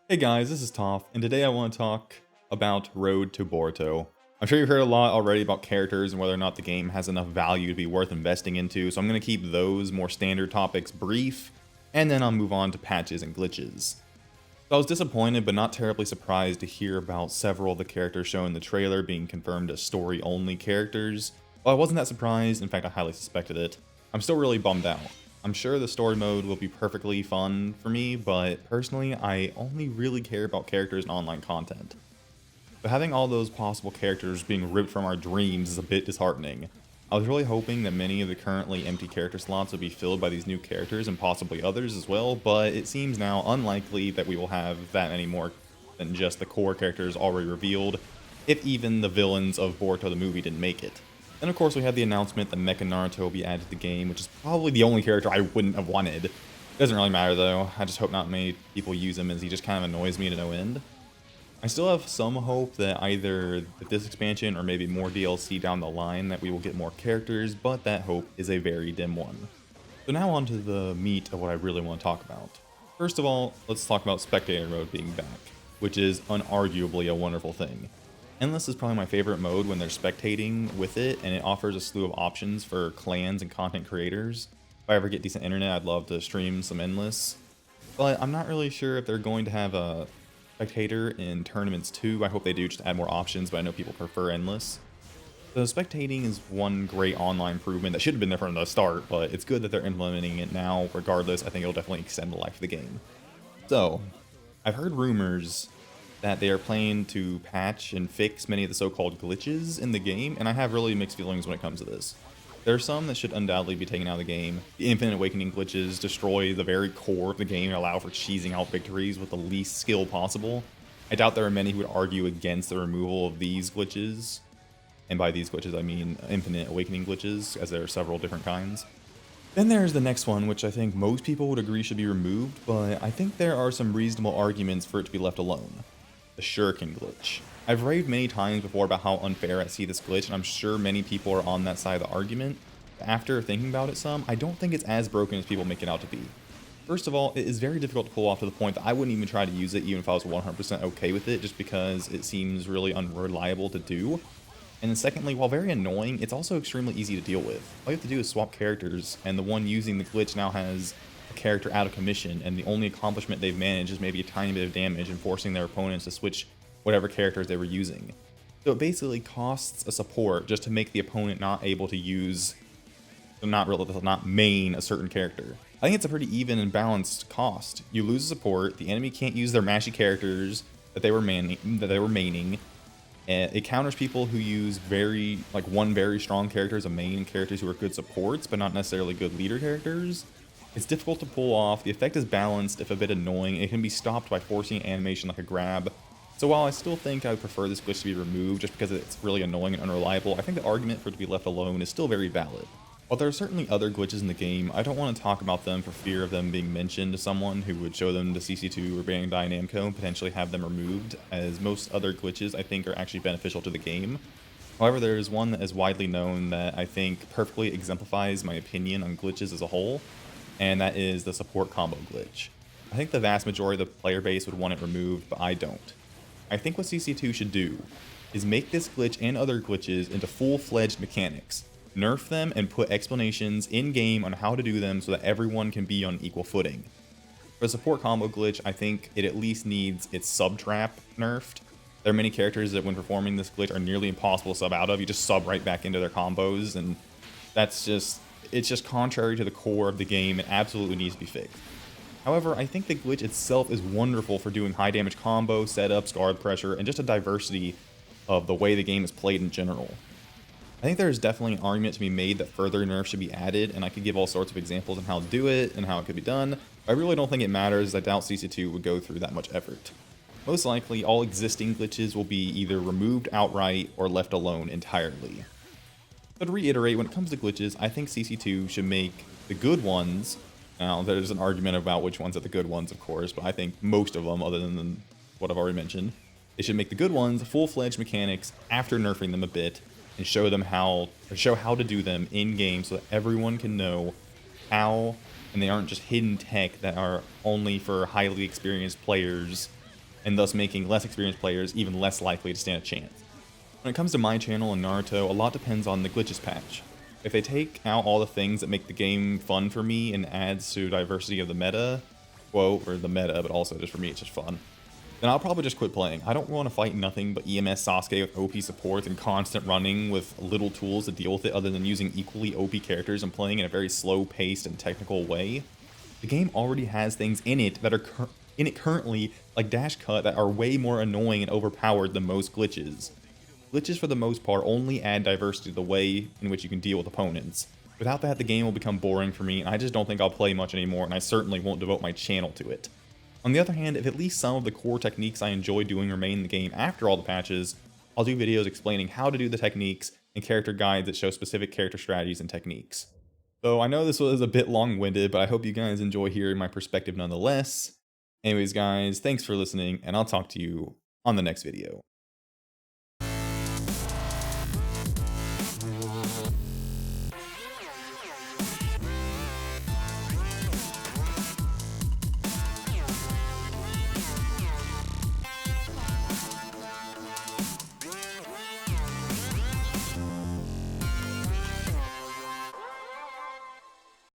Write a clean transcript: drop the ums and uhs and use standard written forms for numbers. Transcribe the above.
Hey guys, this is Toph, and today I want to talk about Road to Boruto. I'm sure you've heard a lot already about characters and whether or not the game has enough value to be worth investing into, so I'm going to keep those more standard topics brief, and then I'll move on to patches and glitches. So I was disappointed but not terribly surprised to hear about several of the characters shown in the trailer being confirmed as story-only characters. Well, I wasn't that surprised, in fact I highly suspected it. I'm still really bummed out. I'm sure the story mode will be perfectly fun for me, but personally I only really care about characters and online content. But having all those possible characters being ripped from our dreams is a bit disheartening. I was really hoping that many of the currently empty character slots would be filled by these new characters and possibly others as well, but it seems now unlikely that we will have that many more than just the core characters already revealed, if even the villains of Boruto the movie didn't make it. Then of course we had the announcement that Mecha Naruto will be added to the game, which is probably the only character I wouldn't have wanted. It doesn't really matter though, I just hope not many people use him as he just kind of annoys me to no end. I still have some hope that either with this expansion or maybe more DLC down the line that we will get more characters, but that hope is a very dim one. So now on to the meat of what I really want to talk about. First of all, let's talk about Spectator Mode being back, which is unarguably a wonderful thing. Endless is probably my favorite mode when they're spectating with it, and it offers a slew of options for clans and content creators. If I ever get decent internet, I'd love to stream some Endless. But I'm not really sure if they're going to have a spectator in tournaments too. I hope they do, just add more options, but I know people prefer Endless. So spectating is one great online improvement that should have been there from the start, but it's good that they're implementing it now. Regardless, I think it'll definitely extend the life of the game. So, I've heard rumors that they are planning to patch and fix many of the so-called glitches in the game, and I have really mixed feelings when it comes to this. There are some that should undoubtedly be taken out of the game. The Infinite Awakening glitches destroy the very core of the game and allow for cheesing out victories with the least skill possible. I doubt there are many who would argue against the removal of these glitches. And by these glitches, I mean Infinite Awakening glitches, as there are several different kinds. Then there's the next one, which I think most people would agree should be removed, but I think there are some reasonable arguments for it to be left alone. The Shuriken glitch. I've raved many times before about how unfair I see this glitch, and I'm sure many people are on that side of the argument. But after thinking about it some, I don't think it's as broken as people make it out to be. First of all, it is very difficult to pull off to the point that I wouldn't even try to use it even if I was 100% okay with it, just because it seems really unreliable to do. And then secondly, while very annoying, it's also extremely easy to deal with. All you have to do is swap characters, and the one using the glitch now has a character out of commission, and the only accomplishment they've managed is maybe a tiny bit of damage and forcing their opponents to switch whatever characters they were using. So it basically costs a support just to make the opponent not able to use, not main a certain character. I think it's a pretty even and balanced cost. You lose a support, the enemy can't use their mashy characters that they were maining. And it counters people who use one very strong character as a main and characters who are good supports, but not necessarily good leader characters. It's difficult to pull off, the effect is balanced, if a bit annoying, it can be stopped by forcing animation like a grab. So while I still think I would prefer this glitch to be removed just because it's really annoying and unreliable, I think the argument for it to be left alone is still very valid. While there are certainly other glitches in the game, I don't want to talk about them for fear of them being mentioned to someone who would show them to CC2 or Bandai Namco and potentially have them removed, as most other glitches I think are actually beneficial to the game. However, there is one that is widely known that I think perfectly exemplifies my opinion on glitches as a whole, and that is the support combo glitch. I think the vast majority of the player base would want it removed, but I don't. I think what CC2 should do is make this glitch and other glitches into full-fledged mechanics. Nerf them and put explanations in-game on how to do them so that everyone can be on equal footing. For the support combo glitch, I think it at least needs its sub-trap nerfed. There are many characters that when performing this glitch are nearly impossible to sub out of. You just sub right back into their combos, and it's just contrary to the core of the game and absolutely needs to be fixed. However, I think the glitch itself is wonderful for doing high damage combo, setups, guard pressure, and just a diversity of the way the game is played in general. I think there is definitely an argument to be made that further nerfs should be added, and I could give all sorts of examples on how to do it and how it could be done. I really don't think it matters, as I doubt CC2 would go through that much effort. Most likely, all existing glitches will be either removed outright or left alone entirely. But to reiterate, when it comes to glitches, I think CC2 should make the good ones. Now, there's an argument about which ones are the good ones, of course, but I think most of them, other than what I've already mentioned, they should make the good ones full-fledged mechanics after nerfing them a bit, and show how to do them in-game so that everyone can know how, and they aren't just hidden tech that are only for highly experienced players and thus making less experienced players even less likely to stand a chance. When it comes to my channel and Naruto, a lot depends on the glitches patch. If they take out all the things that make the game fun for me and adds to diversity of the meta, quote, or the meta, but also just for me, it's just fun, then I'll probably just quit playing. I don't want to fight nothing but EMS Sasuke with OP supports and constant running with little tools to deal with it other than using equally OP characters and playing in a very slow-paced and technical way. The game already has things in it that are in it currently, like dash cut, that are way more annoying and overpowered than most glitches. Glitches, for the most part, only add diversity to the way in which you can deal with opponents. Without that, the game will become boring for me, and I just don't think I'll play much anymore, and I certainly won't devote my channel to it. On the other hand, if at least some of the core techniques I enjoy doing remain in the game after all the patches, I'll do videos explaining how to do the techniques and character guides that show specific character strategies and techniques. So I know this was a bit long-winded, but I hope you guys enjoy hearing my perspective nonetheless. Anyways, guys, thanks for listening, and I'll talk to you on the next video.